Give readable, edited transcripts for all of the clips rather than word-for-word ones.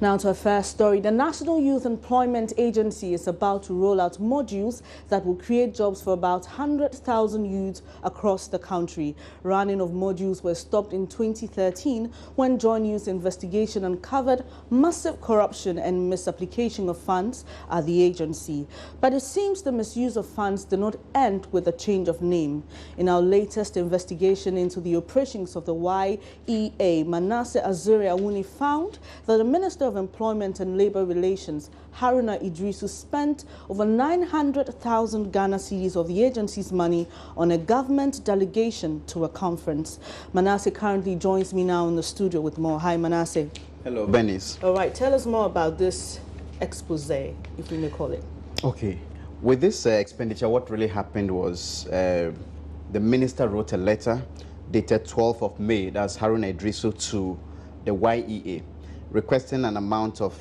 Now to our first story. The National Youth Employment Agency is about to roll out modules that will create jobs for about 100,000 youths across the country. Running of modules was stopped in 2013 when Joint Youth Investigation uncovered massive corruption and misapplication of funds at the agency. But it seems the misuse of funds did not end with a change of name. In our latest investigation into the operations of the YEA, Manasseh Azure-Awuni found that the Minister of Employment and Labour Relations, Haruna Idrisu, spent over 900,000 Ghana cedis of the agency's money on a government delegation to a conference. Manasseh currently joins me now in the studio with more. Hi, Manasseh. Hello, Bernice. All right, tell us more about this expose, if we may call it. Okay, with this expenditure, what really happened was the minister wrote a letter dated 12th of May, that's Haruna Idrisu, to the YEA, requesting an amount of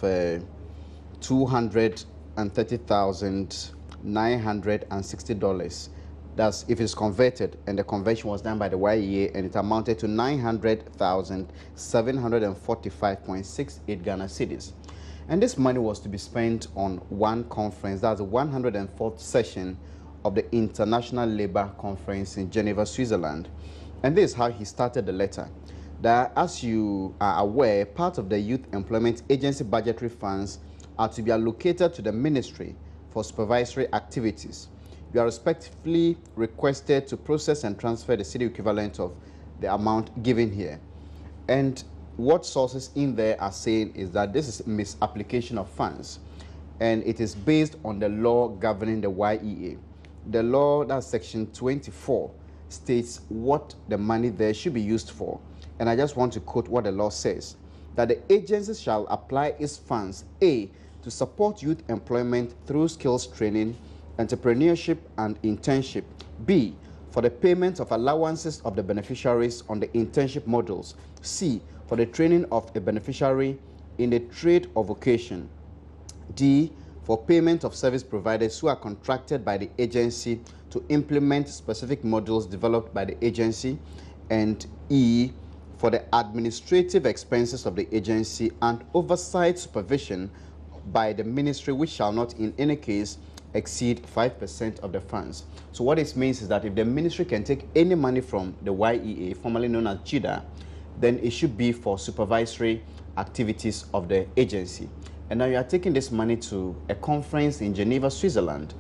$230,960. That's if it's converted, and the conversion was done by the YEA, and it amounted to 900,745.68 Ghana cedis. And this money was to be spent on one conference, that's the 104th session of the International Labour Conference in Geneva, Switzerland. And this is how he started the letter. That, as you are aware, part of the Youth Employment Agency budgetary funds are to be allocated to the Ministry for supervisory activities. You are respectively requested to process and transfer the city equivalent of the amount given here. And what sources in there are saying is that this is misapplication of funds, and it is based on the law governing the YEA. The law, that's section 24, states what the money there should be used for. And I just want to quote what the law says, that the agency shall apply its funds, A, to support youth employment through skills training, entrepreneurship and internship, B, for the payment of allowances of the beneficiaries on the internship modules, C, for the training of a beneficiary in a trade or vocation, D, for payment of service providers who are contracted by the agency to implement specific modules developed by the agency, and E, for the administrative expenses of the agency and oversight supervision by the ministry, which shall not in any case exceed 5% of the funds. So what this means is that if the ministry can take any money from the YEA, formerly known as JIDA, then it should be for supervisory activities of the agency. And now you are taking this money to a conference in Geneva, Switzerland,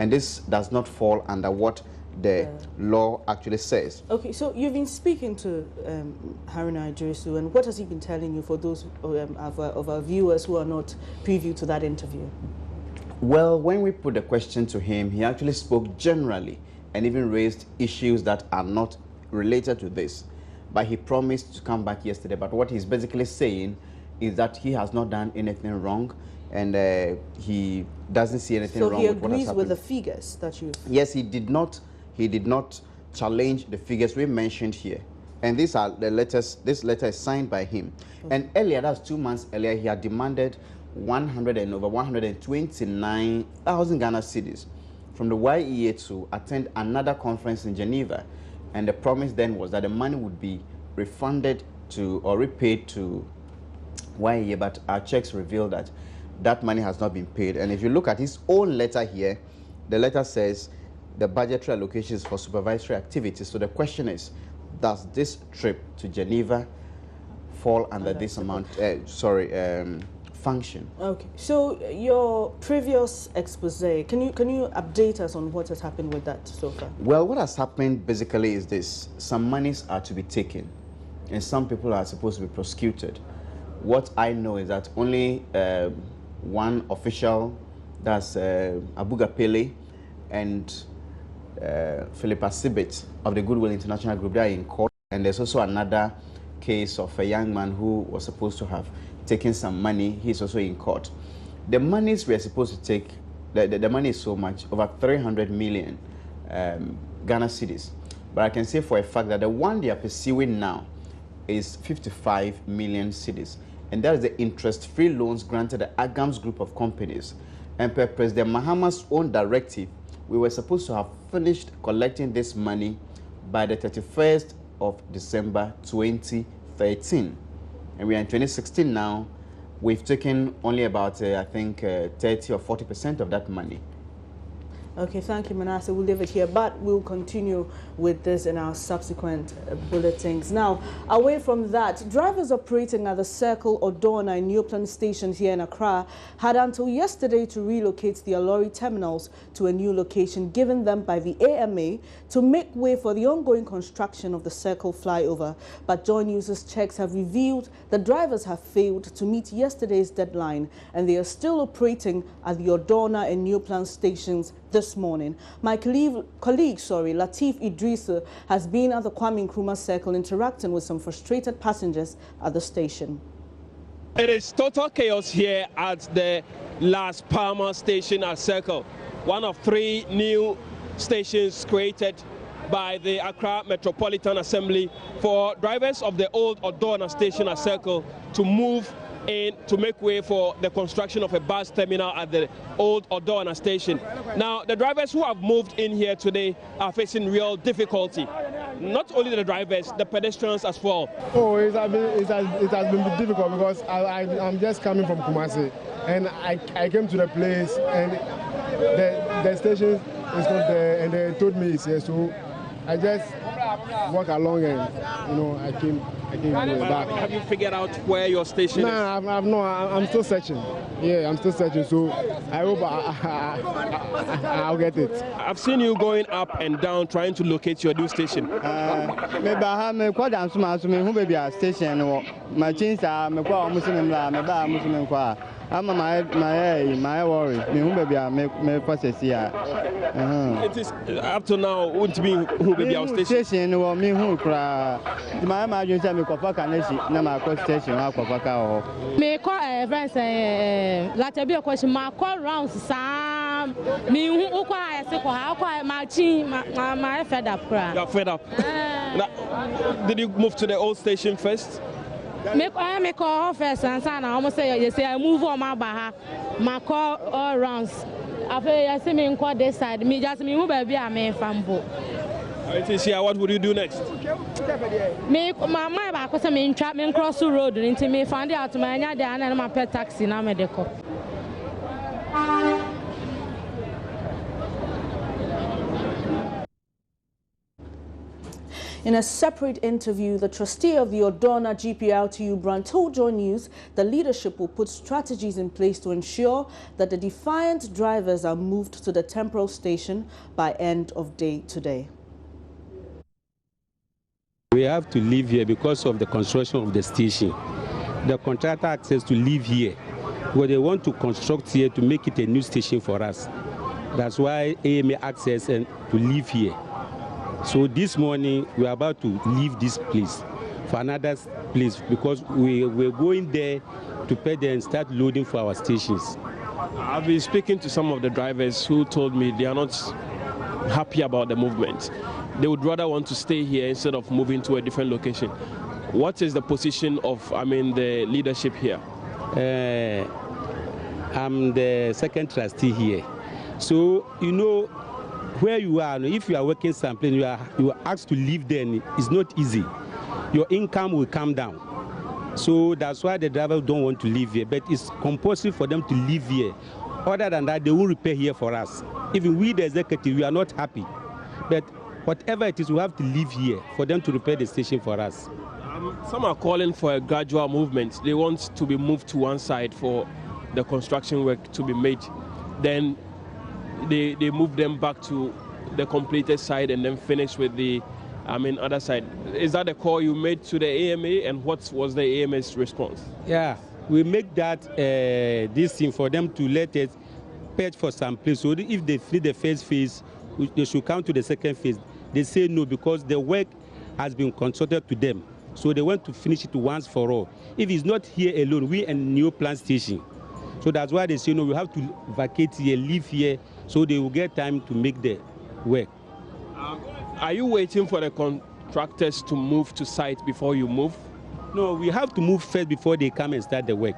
and this does not fall under what the law actually says. Okay, so you've been speaking to Haruna Idrisu, and what has he been telling you for those of our viewers who are not privy to that interview? Well, when we put the question to him, he actually spoke generally and even raised issues that are not related to this. But he promised to come back yesterday. But what he's basically saying is that he has not done anything wrong, and he doesn't see anything wrong with what has happened. So he agrees with the figures that you... Yes, he did not challenge the figures we mentioned here. And these are the letters. This letter is signed by him. Okay. And earlier, that's 2 months earlier, he had demanded over 129,000 Ghana cedis from the YEA to attend another conference in Geneva. And the promise then was that the money would be refunded to or repaid to YEA, but our checks reveal that that money has not been paid. And if you look at his own letter here, the letter says the budgetary allocations for supervisory activities. So the question is, does this trip to Geneva fall under this amount, function? Okay, so your previous expose, can you update us on what has happened with that so far? Well, what has happened basically is this: some monies are to be taken, and some people are supposed to be prosecuted. What I know is that only one official, that's Abuga Pele, and Philippa Sibit of the Goodwill International Group, they are in court. And there's also another case of a young man who was supposed to have taken some money. He's also in court. The monies we are supposed to take, the money is so much, over 300 million Ghana cedis. But I can say for a fact that the one they are pursuing now is 55 million cedis. And that is the interest-free loans granted the Agams group of companies. And per President Mahama's own directive, we were supposed to have finished collecting this money by the 31st of December 2013. And we are in 2016 now, we've taken only about, I think, 30 or 40% of that money. Okay, thank you, Manasseh. We'll leave it here, but we'll continue with this in our subsequent bulletins. Now, away from that, drivers operating at the Circle or Dorna and Neoplan stations here in Accra had until yesterday to relocate their lorry terminals to a new location given them by the AMA to make way for the ongoing construction of the Circle flyover. But Joy News' checks have revealed the drivers have failed to meet yesterday's deadline, and they are still operating at the Odorna and Neoplan stations this morning. My colleague, Latif Idrissa, has been at the Kwame Nkrumah Circle interacting with some frustrated passengers at the station. It is total chaos here at the Las Palmas station at Circle, one of 3 new stations created by the Accra Metropolitan Assembly for drivers of the old Odorna station at Circle to move in to make way for the construction of a bus terminal at the old Odorna station. Now, the drivers who have moved in here today are facing real difficulty. Not only the drivers, the pedestrians as well. Oh, it has been difficult because I'm just coming from Kumasi, and I came to the place and the station is not there, and they told me it's here, so I just walk along and I came back. Have you figured out where your station is? I'm still searching. Yeah, I'm still searching, so I hope I'll get it. I've seen you going up and down trying to locate your new station. Maybe I have me quite who may be a station or my chains are me Muslim, I'm my worry. Me who may be a me process here. It is up to now won't be who may be our station or me who cry. My imagine me Kopaka Nama station or Kopaka. Me call friends Latabia question my call rounds Sam me who quiet how quiet my chin my fed up cry. You're fed up. Did you move to the old station first? Me call first and son almost say I move on my call all rounds. I see me in quad this side, me just me who baby I may fambo. It is here. What would you do next? Me my back was me trap me cross the road into me find out my there and my pet taxi na me deco. In a separate interview, the trustee of the Odorna GPLTU brand told Joy News the leadership will put strategies in place to ensure that the defiant drivers are moved to the temporal station by end of day today. We have to live here because of the construction of the station. The contractor asks us to live here, but they want to construct here to make it a new station for us. That's why AMA asks us to live here. So this morning we are about to leave this place for another place because we're going there to pay them and start loading for our stations. I've been speaking to some of the drivers who told me they are not happy about the movement. They would rather want to stay here instead of moving to a different location. What is the position of, the leadership here? I'm the second trustee here. So, where you are, if you are working someplace, you are asked to leave there, it's not easy. Your income will come down. So that's why the drivers don't want to live here, but it's compulsory for them to live here. Other than that, they will repair here for us. Even we, the executive, we are not happy. But whatever it is, we have to live here for them to repair the station for us. Some are calling for a gradual movement. They want to be moved to one side for the construction work to be made. Then they move them back to the completed side and then finish with the other side. Is that the call you made to the AMA, and what was the AMA's response? Yeah, we make that this thing for them to let us pay for some place. So if they finish the first phase, they should come to the second phase. They say no because the work has been consulted to them. So they want to finish it once for all. If it's not here alone, we and New Plant Station. So that's why they say no, we have to vacate here, live here, so they will get time to make the work. Are you waiting for the contractors to move to site before you move? No, we have to move first before they come and start the work.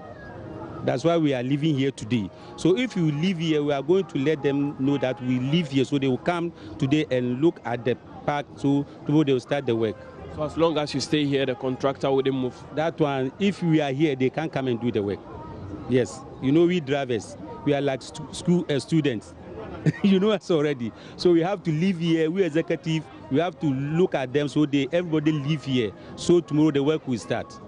That's why we are living here today. So if you live here, we are going to let them know that we live here, so they will come today and look at the park, so tomorrow they will start the work. So as long as you stay here, the contractor wouldn't move? That one, if we are here, they can't come and do the work. Yes, you know, we drivers, we are like school students. You know us already. So we have to live here. We executive, we have to look at them so everybody live here. So tomorrow the work will start.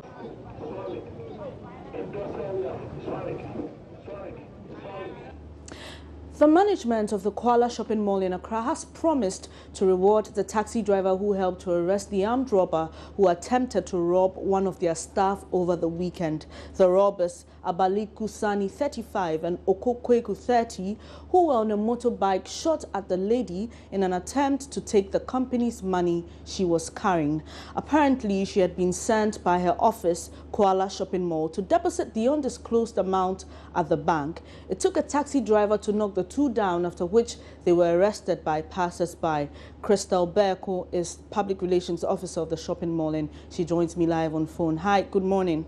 The management of the Kuala shopping mall in Accra has promised to reward the taxi driver who helped to arrest the armed robber who attempted to rob one of their staff over the weekend. The robbers, Abali Kusani, 35, and Okokweku, 30, who were on a motorbike, shot at the lady in an attempt to take the company's money she was carrying. Apparently, she had been sent by her office, Kuala shopping mall, to deposit the undisclosed amount at the bank. It took a taxi driver to knock the two down, after which they were arrested by passers-by. Crystal Berko is Public Relations Officer of the shopping mall, and she joins me live on phone. Hi, good morning.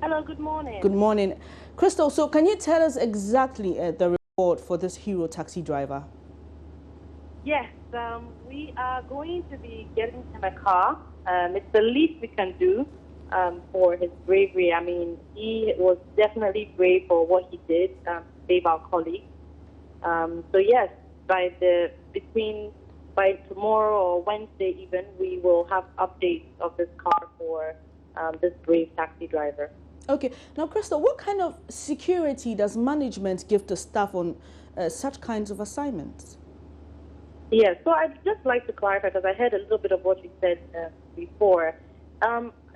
Hello, good morning. Good morning. Crystal, so can you tell us exactly the reward for this hero taxi driver? Yes, we are going to be getting him a car. It's the least we can do for his bravery. I mean, he was definitely brave for what he did to save our colleagues. So yes, by tomorrow or Wednesday even, we will have updates of this car for this brave taxi driver. Okay. Now, Crystal, what kind of security does management give to staff on such kinds of assignments? Yes, so I'd just like to clarify, because I heard a little bit of what you said before.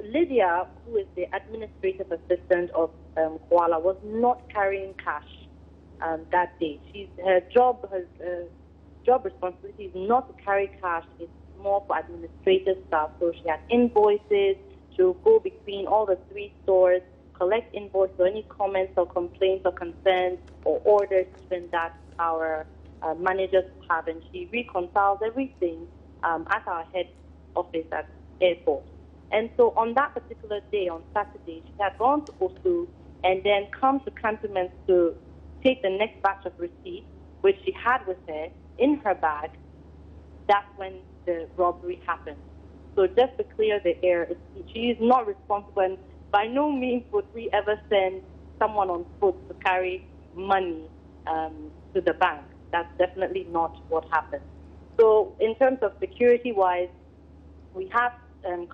Lydia, who is the administrative assistant of Kuala, was not carrying cash that day. Her job responsibility is not to carry cash. It's more for administrative stuff. So she had invoices. She'll go between all the 3 stores, collect invoices or any comments or complaints or concerns or orders even that our managers have, and she reconciles everything at our head office at airport. And so on that particular day, on Saturday, she had gone to Osu and then come to Cantonment to take the next batch of receipts, which she had with her in her bag. That's when the robbery happened. So just to clear the air, she is not responsible, and by no means would we ever send someone on foot to carry money to the bank. That's definitely not what happened. So in terms of security-wise, we have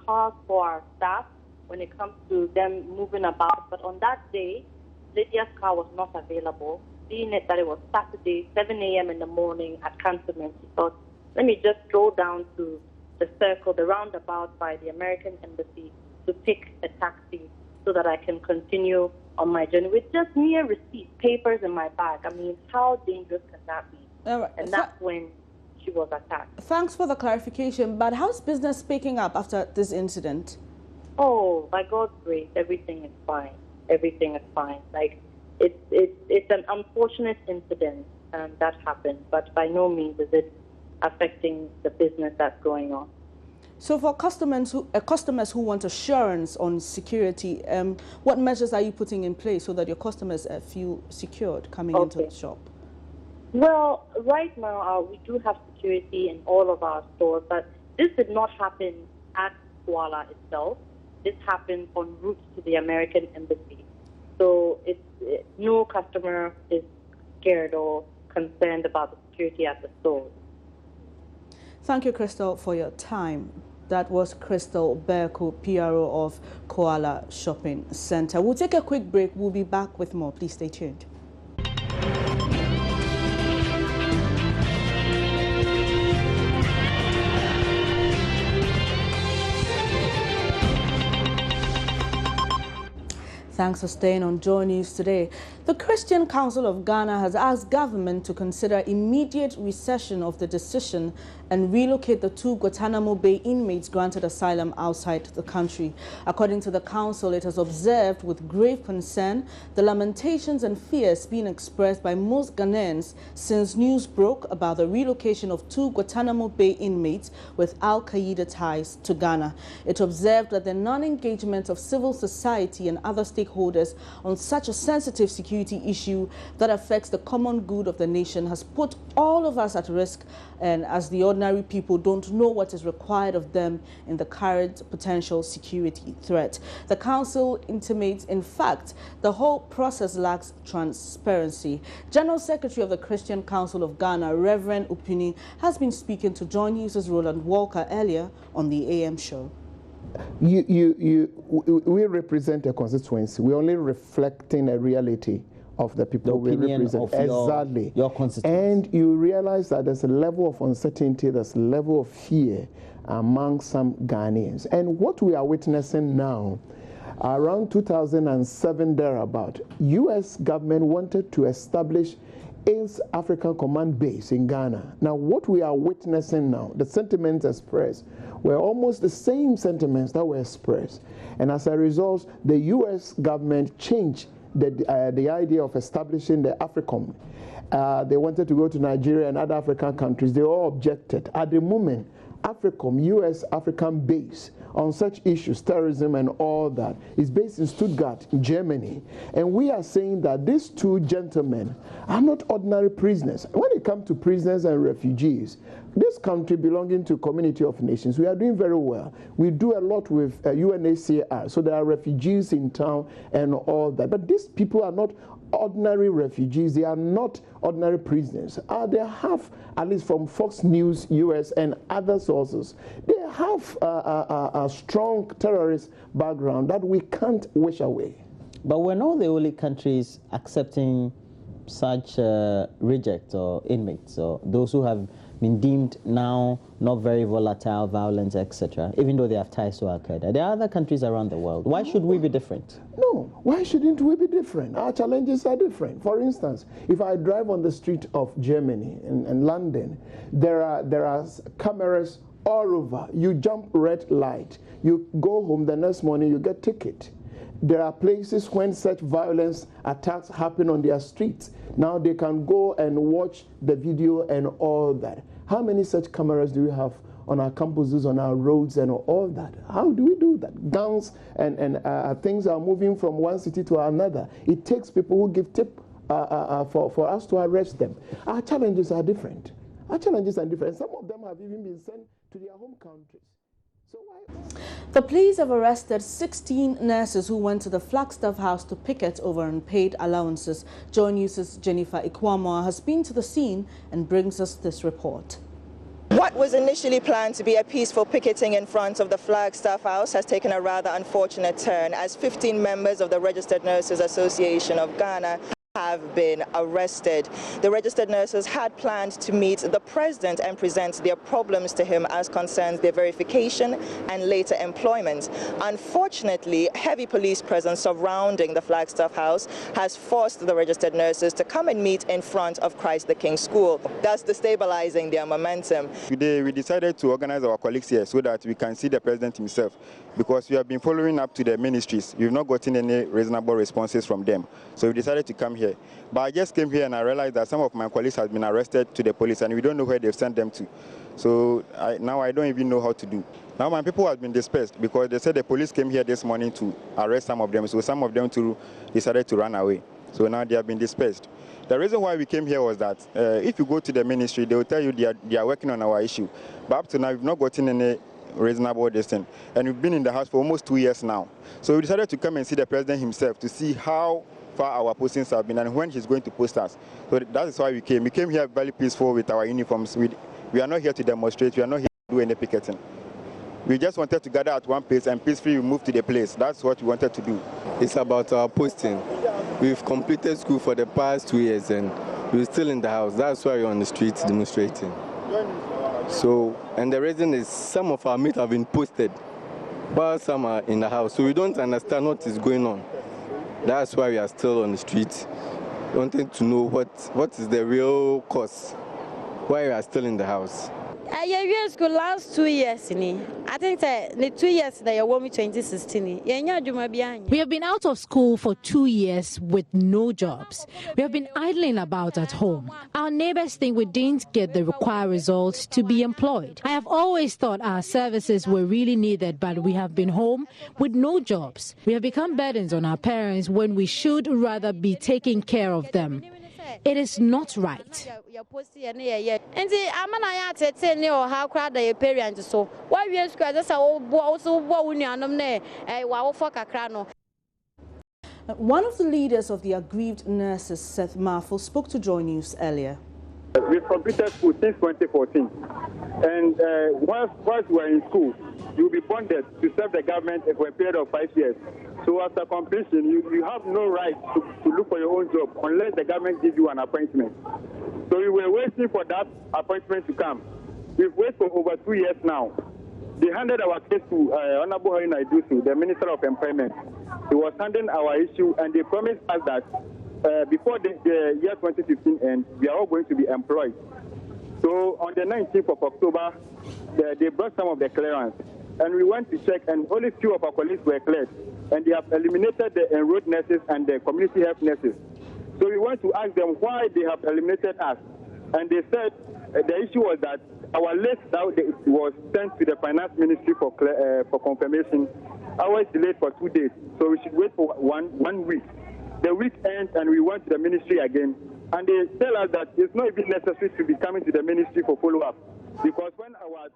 cars for our staff when it comes to them moving about. But on that day, Lydia's car was not available. Being it that it was Saturday, 7 a.m. in the morning at Cantonment, she thought, let me just go down to the circle, the roundabout by the American Embassy, to pick a taxi so that I can continue on my journey with just mere receipts, papers in my bag. I mean, how dangerous can that be? Right. And that's when she was attacked. Thanks for the clarification, but how's business picking up after this incident? Oh, by God's grace, everything is fine. Everything is fine. Like, it's an unfortunate incident that happened, but by no means is it affecting the business that's going on. So for customers who want assurance on security, what measures are you putting in place so that your customers feel secured coming into the shop? Well, right now we do have security in all of our stores, but this did not happen at Kuala itself. This happened en route to the American Embassy. So no customer is scared or concerned about the security at the stores. Thank you, Crystal, for your time. That was Crystal Berko, PRO of Kuala Shopping Center. We'll take a quick break. We'll be back with more. Please stay tuned. Thanks for staying on Joy News today. The Christian Council of Ghana has asked government to consider immediate recession of the decision and relocate the 2 Guantanamo Bay inmates granted asylum outside the country. According to the council, it has observed with grave concern the lamentations and fears being expressed by most Ghanaians since news broke about the relocation of 2 Guantanamo Bay inmates with Al-Qaeda ties to Ghana. It observed that the non-engagement of civil society and other stakeholders on such a sensitive security issue that affects the common good of the nation has put all of us at risk, and as the ordinary people don't know what is required of them in the current potential security threat. The council intimates, in fact, the whole process lacks transparency. General Secretary of the Christian Council of Ghana, Reverend Upini, has been speaking to Joy News' Roland Walker earlier on the AM show. We represent a constituency. We're only reflecting a reality of the people we represent. Exactly. Your constituency. And you realize that there's a level of uncertainty, there's a level of fear among some Ghanaians. And what we are witnessing now, around 2007 thereabout, U.S. government wanted to establish its African Command base in Ghana. Now, what we are witnessing now, the sentiments expressed were almost the same sentiments that were expressed. And as a result, the U.S. government changed the idea of establishing the AFRICOM. They wanted to go to Nigeria and other African countries. They all objected. At the moment, AFRICOM, U.S. African base on such issues, terrorism and all that, is based in Stuttgart, Germany. And we are saying that these two gentlemen are not ordinary prisoners. When it comes to prisoners and refugees, this country belonging to Community of Nations, we are doing very well. We do a lot with UNHCR, so there are refugees in town and all that. But these people are not ordinary refugees. They are not ordinary prisoners. They have, at least from Fox News, US, and other sources, they have a strong terrorist background that we can't wish away. But we're not the only countries accepting such reject or inmates, or those who have been deemed now not very volatile, violent, etc., even though they have ties to Al-Qaeda. There are other countries around the world. Why should we be different? No, why shouldn't we be different? Our challenges are different. For instance, if I drive on the street of Germany and London, there are cameras all over. You jump red light, you go home the next morning, you get ticket. There are places when such violence attacks happen on their streets. Now they can go and watch the video and all that. How many such cameras do we have on our campuses, on our roads and all that? How do we do that? Guns and things are moving from one city to another. It takes people who give tip for us to arrest them. Our challenges are different. Our challenges are different. Some of them have even been sent to their home countries. So why? The police have arrested 16 nurses who went to the Flagstaff House to picket over unpaid allowances. Joy News' Jennifer Ikwamo has been to the scene and brings us this report. What was initially planned to be a peaceful picketing in front of the Flagstaff House has taken a rather unfortunate turn as 15 members of the Registered Nurses Association of Ghana have been arrested. The registered nurses had planned to meet the president and present their problems to him as concerns their verification and later employment. Unfortunately, heavy police presence surrounding the Flagstaff House has forced the registered nurses to come and meet in front of Christ the King School, thus destabilizing their momentum. Today we decided to organize our colleagues here so that we can see the president himself, because we have been following up to the ministries. We've not gotten any reasonable responses from them. So we decided to come here. But I just came here and I realized that some of my colleagues have been arrested to the police and we don't know where they've sent them to. So now I don't even know how to do. Now my people have been dispersed because they said the police came here this morning to arrest some of them. So some of them too decided to run away. So now they have been dispersed. The reason why we came here was that if you go to the ministry, they will tell you they are working on our issue. But up to now, we've not gotten any reasonable distance. And we've been in the house for almost 2 years now. So we decided to come and see the president himself to see how far our postings have been and when he's going to post us. So that is why we came. We came here very peaceful with our uniforms. We are not here to demonstrate. We are not here to do any picketing. We just wanted to gather at one place and peacefully move to the place. That's what we wanted to do. It's about our posting. We've completed school for the past 2 years and we're still in the house. That's why we're on the streets demonstrating. So, and the reason is some of our mates have been posted while some are in the house. So we don't understand what is going on. That's why we are still on the streets, wanting to know what is the real cause, why we are still in the house. I school last 2 years. I think the 2 years that you want me 2016. We have been out of school for 2 years with no jobs. We have been idling about at home. Our neighbors think we didn't get the required results to be employed. I have always thought our services were really needed, but we have been home with no jobs. We have become burdens on our parents when we should rather be taking care of them. It is not right. One of the leaders of the aggrieved nurses, Seth Marfo, spoke to Joy News earlier. We've completed school since 2014. And whilst we are in school, you'll be bonded to serve the government for a period of 5 years. So after completion, you have no right to look for your own job unless the government gives you an appointment. So we were waiting for that appointment to come. We've waited for over 2 years now. They handed our case to Honorable Harina Idusu, the Minister of Employment. He was handling our issue, and they promised us that before the year 2015 ends, we are all going to be employed. So on the 19th of October, they brought some of the clearance, and we went to check, and only few of our colleagues were cleared, and they have eliminated the enrolled nurses and the community health nurses. So we went to ask them why they have eliminated us, and they said the issue was that our list that was sent to the Finance Ministry for confirmation. Ours delayed for 2 days, so we should wait for one week. The week ends, and we went to the ministry again, and they tell us that it's not even necessary to be coming to the ministry for follow-up, because when our...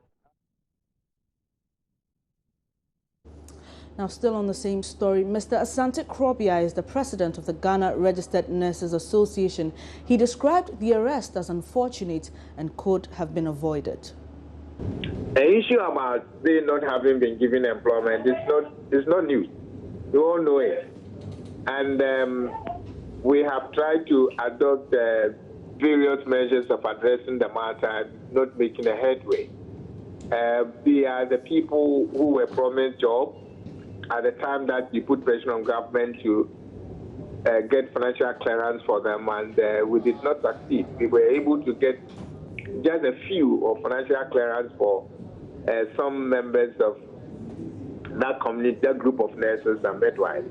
Now, still on the same story, Mr. Asante Krobia is the president of the Ghana Registered Nurses Association. He described the arrest as unfortunate and could have been avoided. The issue about they not having been given employment is not news. We all know it. And we have tried to adopt various measures of addressing the matter and not making a headway. They are the people who were promised jobs at the time that we put pressure on government to get financial clearance for them, and we did not succeed. We were able to get just a few of financial clearance for some members of that community, that group of nurses and midwives.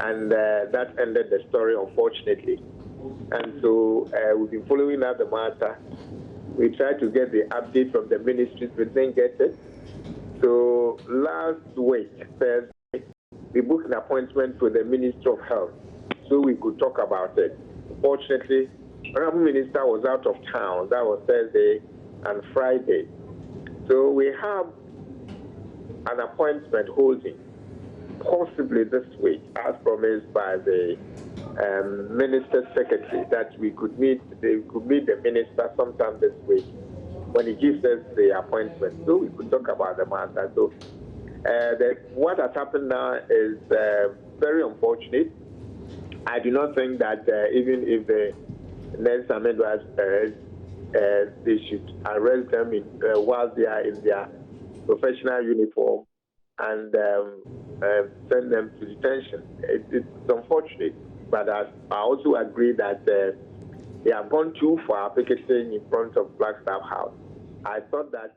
And that ended the story, unfortunately. And so we've been following up the matter. We tried to get the update from the ministries, we didn't get it. So last week, Thursday, we booked an appointment with the Minister of Health so we could talk about it. Unfortunately, the Honorable Minister was out of town. That was Thursday and Friday. So we have an appointment holding possibly this week, as promised by the Minister's Secretary, that we could meet the Minister sometime this week when he gives us the appointment, so we could talk about the matter. So what has happened now is very unfortunate. I do not think that even if the nurse and midwives they should arrest them while they are in their professional uniform and send them to detention. It's unfortunate, but I also agree that they have gone too far picketing in front of Flagstaff House. I thought that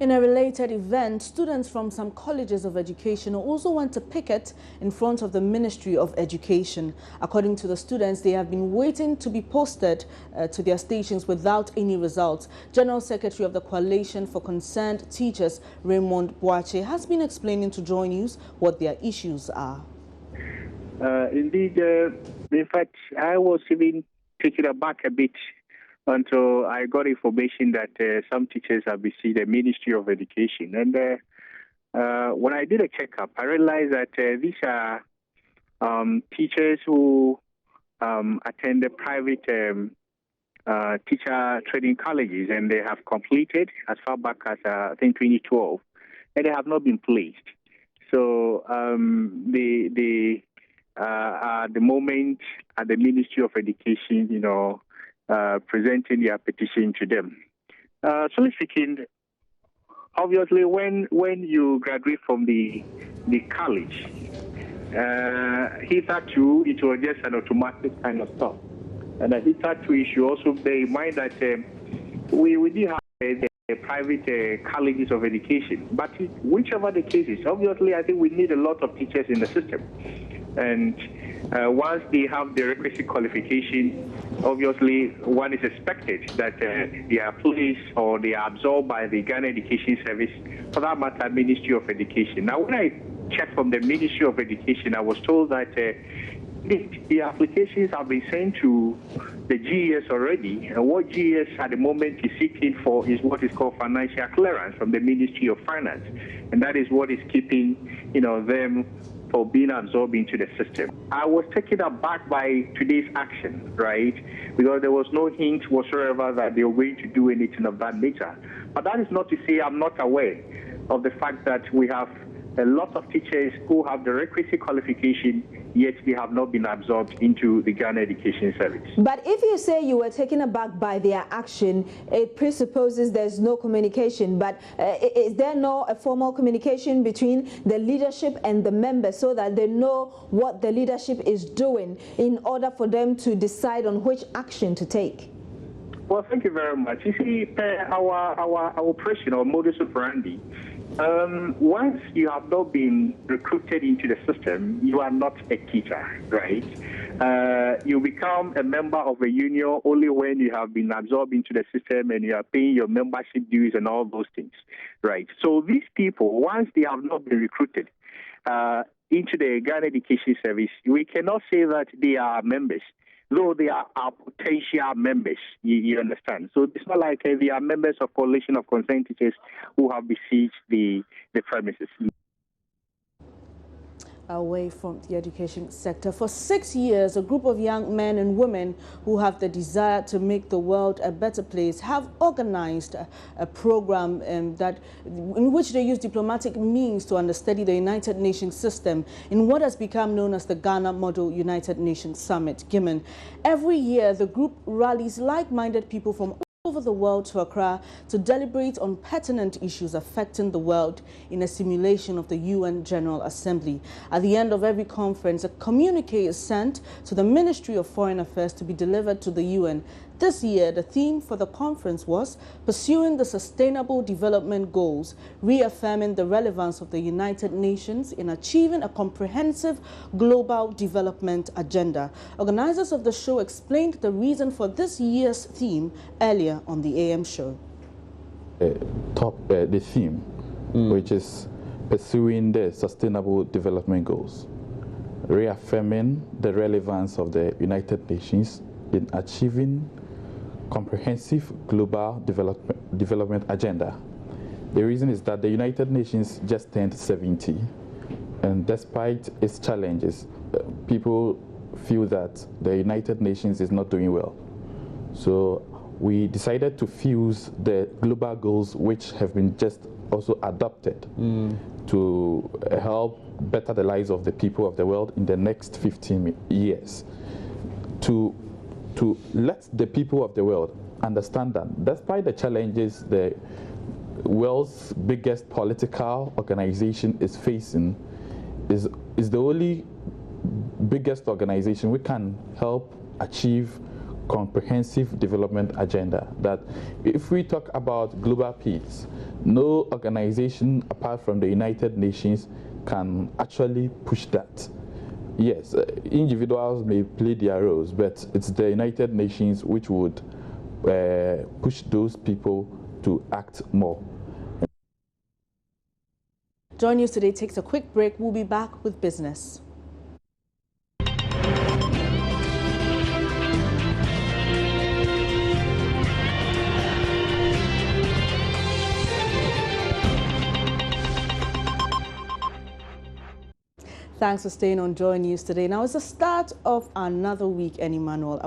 In a related event, students from some colleges of education also went to picket in front of the Ministry of Education. According to the students, they have been waiting to be posted to their stations without any results. General Secretary of the Coalition for Concerned Teachers, Raymond Boache, has been explaining to Joy News what their issues are. Indeed, in fact, I was even taken aback a bit until I got information that some teachers have received the Ministry of Education. And when I did a checkup, I realized that these are teachers who attend the private teacher training colleges, and they have completed as far back as, I think, 2012, and they have not been placed. So they are at the moment at the Ministry of Education, presenting their petition to them. So speaking, obviously, when you graduate from the college, hitherto it was just an automatic kind of stuff. And hitherto you should also bear in mind that we do have the private colleges of education. But whichever the case is, obviously I think we need a lot of teachers in the system. And once they have the requisite qualification, obviously one is expected that they are placed or they are absorbed by the Ghana Education Service, for that matter, Ministry of Education. Now, when I check from the Ministry of Education, I was told that the applications have been sent to the GES already, and what GES at the moment is seeking for is what is called financial clearance from the Ministry of Finance, and that is what is keeping, them for being absorbed into the system. I was taken aback by today's action, right? Because there was no hint whatsoever that they were going to do anything of that nature. But that is not to say I'm not aware of the fact that we have a lot of teachers who have the requisite qualification, yet they have not been absorbed into the Ghana Education Service. But if you say you were taken aback by their action, it presupposes there's no communication. But is there no formal communication between the leadership and the members so that they know what the leadership is doing in order for them to decide on which action to take? Well, thank you very much. You see, our operation or modus operandi, once you have not been recruited into the system, you are not a teacher, right? You become a member of a union only when you have been absorbed into the system and you are paying your membership dues and all those things, right? So these people, once they have not been recruited into the Ghana Education Service, we cannot say that they are members, though they are our potential members, you understand. So it's not like they are members of coalition of concerned teachers who have besieged the premises. Away from the education sector. For 6 years, a group of young men and women who have the desire to make the world a better place have organized a program in which they use diplomatic means to understudy the United Nations system in what has become known as the Ghana Model United Nations Summit, GIMN. Every year, the group rallies like-minded people from over the world to Accra to deliberate on pertinent issues affecting the world in a simulation of the UN General Assembly. At the end of every conference, a communique is sent to the Ministry of Foreign Affairs to be delivered to the UN. This year, the theme for the conference was Pursuing the Sustainable Development Goals, reaffirming the relevance of the United Nations in achieving a comprehensive global development agenda. Organizers of the show explained the reason for this year's theme earlier on the AM show. The theme, which is Pursuing the Sustainable Development Goals, reaffirming the relevance of the United Nations in achieving comprehensive global development agenda. The reason is that the United Nations just turned 70, and despite its challenges, people feel that the United Nations is not doing well. So we decided to fuse the global goals which have been just also adopted to help better the lives of the people of the world in the next 15 years. To let the people of the world understand that despite the challenges the world's biggest political organization is facing, is the only biggest organization we can help achieve comprehensive development agenda. That if we talk about global peace, no organization apart from the United Nations can actually push that. Yes, individuals may play their roles, but it's the United Nations which would push those people to act more. Joy News Today takes a quick break. We'll be back with business. Thanks for staying on Joy News Today. Now it's the start of another week, and Emmanuel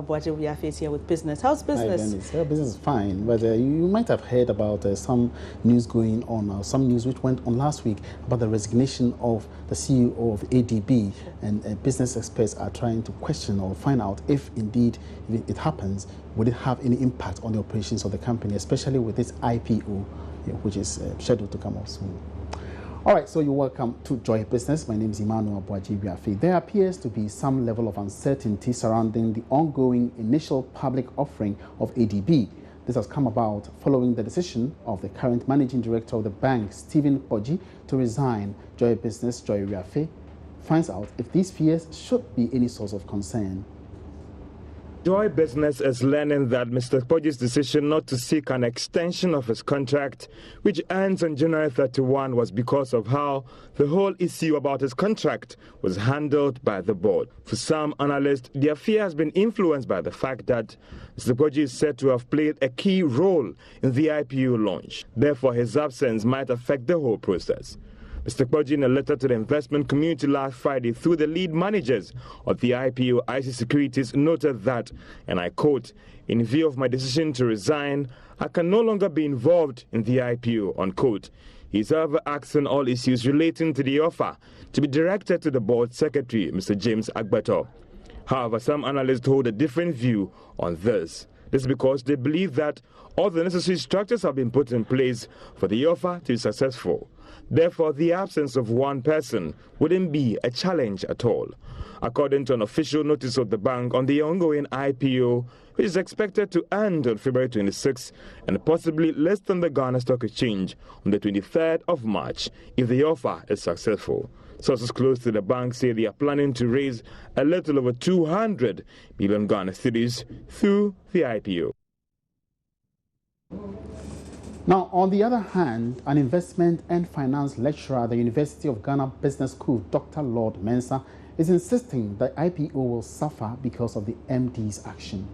is here with business. How's business? Hi, business is fine, but you might have heard about some news going on, some news which went on last week about the resignation of the CEO of ADB, and business experts are trying to question or find out if indeed it happens, would it have any impact on the operations of the company, especially with its IPO, which is scheduled to come out soon. All right, so you're welcome to Joy Business. My name is Emmanuel. There appears to be some level of uncertainty surrounding the ongoing initial public offering of ADB. This has come about following the decision of the current managing director of the bank, Stephen Poggi, to resign. Joy Business, Joy Riafe, finds out if these fears should be any source of concern. Joy Business is learning that Mr. Kpoji's decision not to seek an extension of his contract, which ends on January 31, was because of how the whole issue about his contract was handled by the board. For some analysts, the affair has been influenced by the fact that Mr. Kpoji is said to have played a key role in the IPO launch. Therefore, his absence might affect the whole process. Mr. Kpoji, in a letter to the investment community last Friday through the lead managers of the IPO, IC Securities, noted that, and I quote, "In view of my decision to resign, I can no longer be involved in the IPO," unquote. He's however asking all issues relating to the offer to be directed to the board secretary, Mr. James Agbato. However, some analysts hold a different view on this. This is because they believe that all the necessary structures have been put in place for the offer to be successful. Therefore, the absence of one person wouldn't be a challenge at all. According to an official notice of the bank on the ongoing IPO, which is expected to end on February 26 and possibly list on the Ghana Stock Exchange on the 23rd of March if the offer is successful. Sources close to the bank say they are planning to raise a little over 200 million Ghana cedis through the IPO. Now, on the other hand, an investment and finance lecturer at the University of Ghana Business School, Dr. Lord Mensah, is insisting that IPO will suffer because of the MD's action.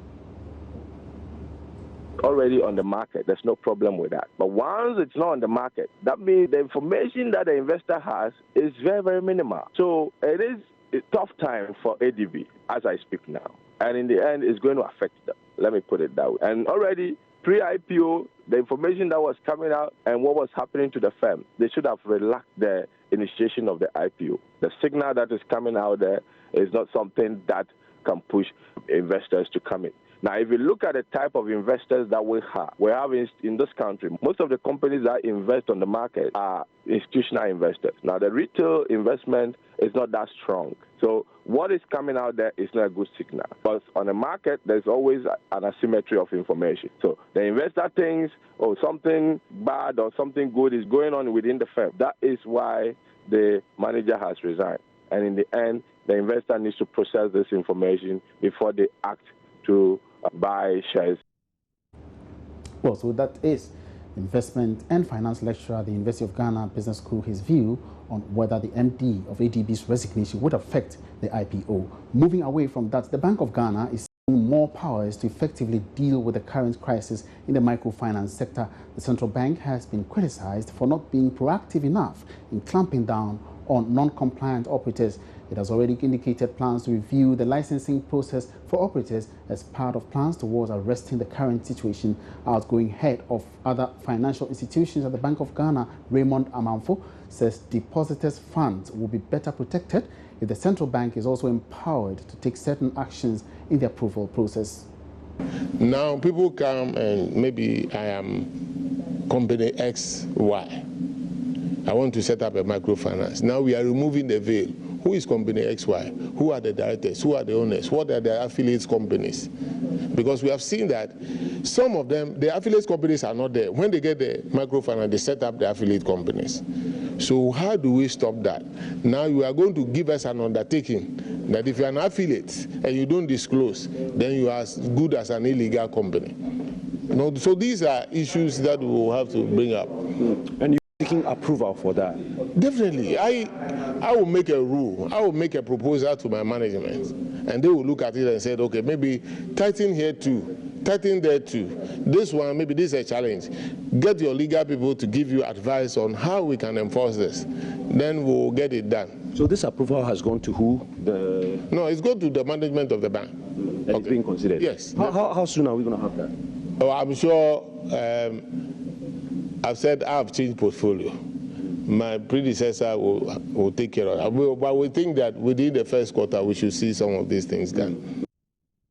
Already on the market, there's no problem with that. But once it's not on the market, that means the information that the investor has is very, very minimal. So it is a tough time for ADB as I speak now. And in the end, it's going to affect them. Let me put it that way. And already, pre-IPO, the information that was coming out and what was happening to the firm, they should have relaxed the initiation of the IPO. The signal that is coming out there is not something that can push investors to come in. Now, if you look at the type of investors that we have in this country, most of the companies that invest on the market are institutional investors. Now, the retail investment is not that strong. So what is coming out there is not a good signal. But on the market, there's always an asymmetry of information. So the investor thinks, oh, something bad or something good is going on within the firm. That is why the manager has resigned. And in the end, the investor needs to process this information before they act to buy shares. Well, so that is investment and finance lecturer at the University of Ghana Business School, his view on whether the MD of ADB's resignation would affect the IPO. Moving away from that, the Bank of Ghana is seeking more powers to effectively deal with the current crisis in the microfinance sector. The central bank has been criticized for not being proactive enough in clamping down on non-compliant operators. It has already indicated plans to review the licensing process for operators as part of plans towards arresting the current situation. Outgoing head of other financial institutions at the Bank of Ghana, Raymond Amanfo, says depositors' funds will be better protected if the central bank is also empowered to take certain actions in the approval process. Now people come and maybe I am company XY. I want to set up a microfinance. Now we are removing the veil. Who is company XY? Who are the directors? Who are the owners? What are the affiliates companies? Because we have seen that some of them, the affiliate companies are not there. When they get the microfinance, they set up the affiliate companies. So how do we stop that? Now you are going to give us an undertaking that if you are an affiliate and you don't disclose, then you are as good as an illegal company. You know, so these are issues that we will have to bring up. And you're seeking approval for that? Definitely. I will make a rule. I will make a proposal to my management, and they will look at it and say, okay, maybe tighten here too, tighten there too. This one, maybe this is a challenge. Get your legal people to give you advice on how we can enforce this. Then we'll get it done. So this approval has gone to who? No, it's gone to the management of the bank. And it's being considered? Yes. How soon are we going to have that? Oh, I'm sure. I've said I've changed portfolio. My predecessor will take care of it. But we think that within the first quarter, we should see some of these things done.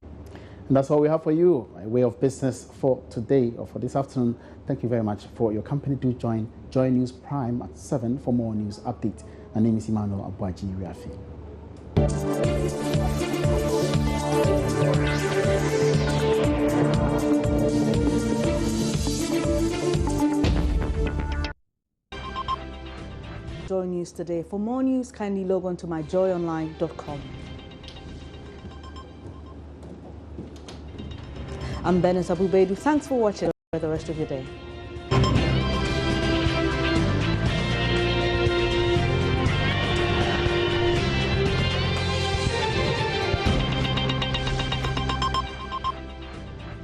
And that's all we have for you, a way of business for today or for this afternoon. Thank you very much for your company. Do join Joy News Prime at 7 for more news updates. My name is Emmanuel Riafi. Joy News today. For more news, kindly log on to myjoyonline.com. I'm Benes Abubedu. Thanks for watching. For the rest of your day.